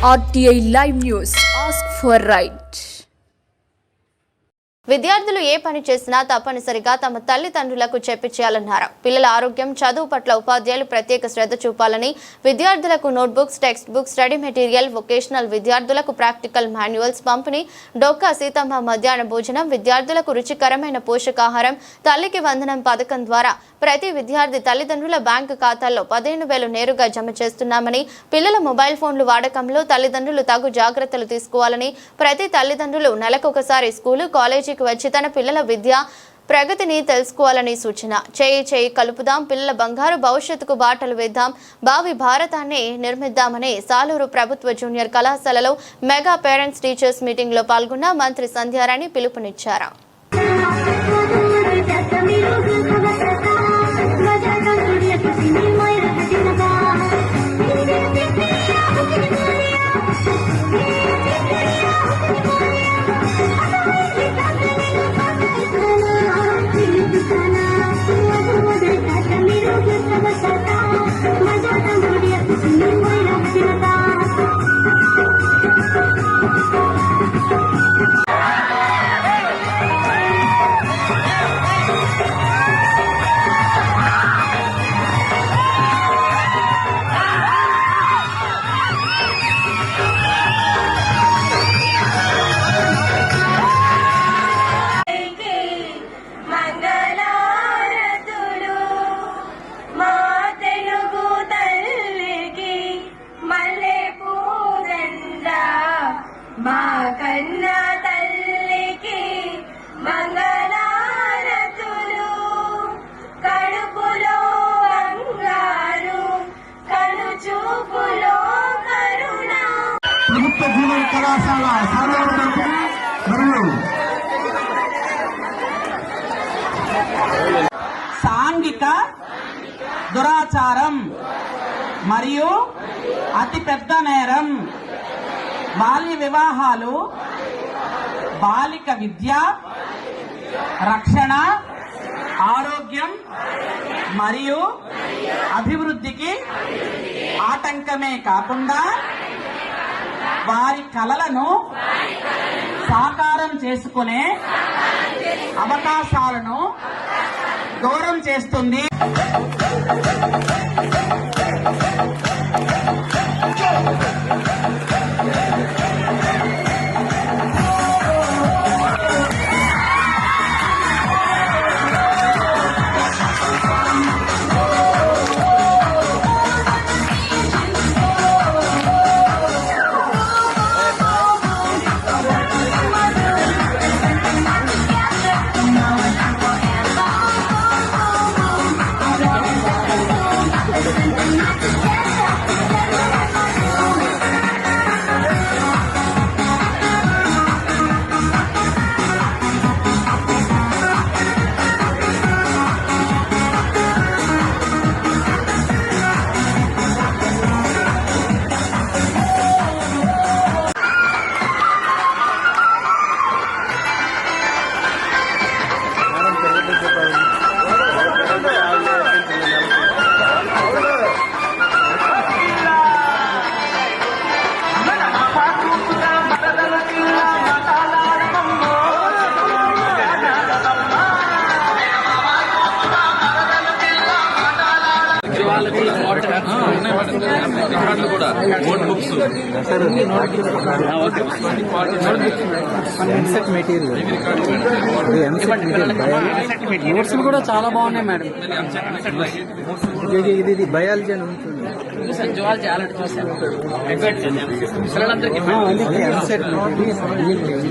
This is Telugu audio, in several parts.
RTI Live News. Ask for right. విద్యార్థులు ఏ పని చేసినా తప్పనిసరిగా తమ తల్లిదండ్రులకు చెప్పి చేయాలన్నారు. పిల్లల ఆరోగ్యం, చదువు పట్ల ఉపాధ్యాయులు ప్రత్యేక శ్రద్ధ చూపాలని, విద్యార్థులకు notebooks, text books, study material, vocational విద్యార్థులకు ప్రాక్టికల్ మాన్యువల్స్ పంపిణీ, డొక్కా సీతమ్మ మధ్యాహ్న భోజనం, విద్యార్థులకు రుచికరమైన పోషకాహారం, తల్లికి వందనం పథకం ద్వారా ప్రతి విద్యార్థి తల్లిదండ్రుల బ్యాంకు ఖాతాల్లో 15,000 నేరుగా జమ చేస్తున్నామని, పిల్లల మొబైల్ ఫోన్లు వాడకంలో తల్లిదండ్రులు తగు జాగ్రత్తలు తీసుకోవాలని, ప్రతి తల్లిదండ్రులు నెలకొకసారి స్కూలు, కాలేజీకి వచ్చి తన పిల్లల విద్య ప్రగతిని తెలుసుకోవాలని సూచన. చేయి కలుపుదాం, పిల్లల బంగారు భవిష్యత్తుకు బాటలు వేద్దాం, భావి భారతాన్ని నిర్మిద్దామని సాలూరు ప్రభుత్వ జూనియర్ కళాశాలలో మెగా పేరెంట్స్ టీచర్స్ మీటింగ్ లో పాల్గొన్న మంత్రి సంధ్యారాణి పిలుపునిచ్చారు. కన్నా తల్లికి మంగళారతులు, కడుపులో బంగారు, కను చూపులో కరుణ. ప్రభుత్వ జూనియర్ కళాశాల మరియు సాంఘిక దురాచారం మరియు అతిపెద్ద నేరం బాల్య వివాహాలు, బాలిక విద్య, రక్షణ, ఆరోగ్యం మరియు అభివృద్ధికి ఆటంకమే కాకుండా వారి కలలను సాకారం చేసుకునే అవకాశాలను దూరం చేస్తుంది. నోట్స్ కూడా చాలా బాగున్నాయి మేడం. ఇది బయాలజీ అని ఉంటుంది,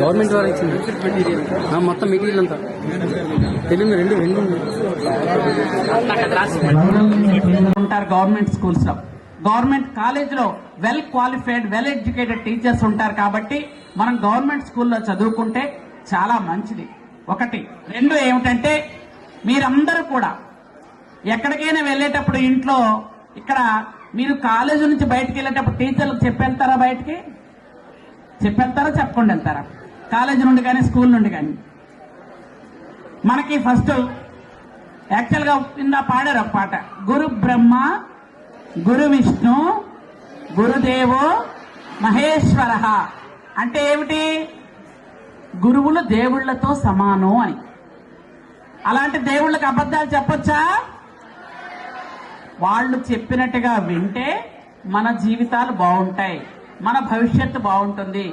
గవర్నమెంట్ వారు ఇచ్చింది మొత్తం మెటీరియల్ అంతా తెలుగు రెండు ఉంటారు. గవర్నమెంట్ స్కూల్స్ లో, గవర్నమెంట్ కాలేజ్ లో well qualified, well educated teachers ఉంటారు. కాబట్టి మనం గవర్నమెంట్ స్కూల్లో చదువుకుంటే చాలా మంచిది. ఒకటి. రెండు ఏమిటంటే, మీరందరూ కూడా ఎక్కడికైనా వెళ్ళేటప్పుడు ఇంట్లో ఇక్కడ మీరు కాలేజీ నుంచి బయటకు వెళ్ళేటప్పుడు టీచర్లకు చెప్పెళ్తారా? బయటికి చెప్పెళ్తారా? చెప్పకుండా వెళ్తారా? కాలేజీ నుండి కానీ స్కూల్ నుండి కానీ మనకి ఫస్ట్ యాక్చువల్ గా కింద పాడారు ఒక పాట, గురు బ్రహ్మ గురు విష్ణు గురుదేవో మహేశ్వర అంటే ఏమిటి? గురువులు దేవుళ్లతో సమానం అని. అలాంటి దేవుళ్ళకి అబద్ధాలు చెప్పొచ్చా? వాళ్ళు చెప్పినట్టుగా వింటే మన జీవితాలు బాగుంటాయి, మన భవిష్యత్తు బాగుంటుంది.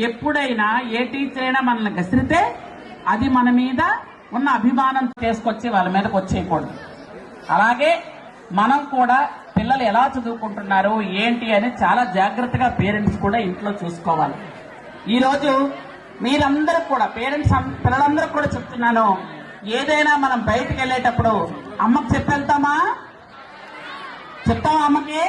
ఎప్పుడైనా ఏ టీచర్ అయినా మనల్ని గసిరితే అది మన మీద ఉన్న అభిమానం తీసుకొచ్చి వాళ్ళ మీదకి వచ్చేయకూడదు. అలాగే మనం కూడా పిల్లలు ఎలా చదువుకుంటున్నారు ఏంటి అని చాలా జాగ్రత్తగా పేరెంట్స్ కూడా ఇంట్లో చూసుకోవాలి. ఈరోజు మీరందరూ కూడా పేరెంట్స్ పిల్లలందరూ కూడా చెప్తున్నాను, ఏదైనా మనం బయటకు వెళ్ళేటప్పుడు అమ్మకి చెప్పి వెళ్తామా? చెప్తామా అమ్మకి?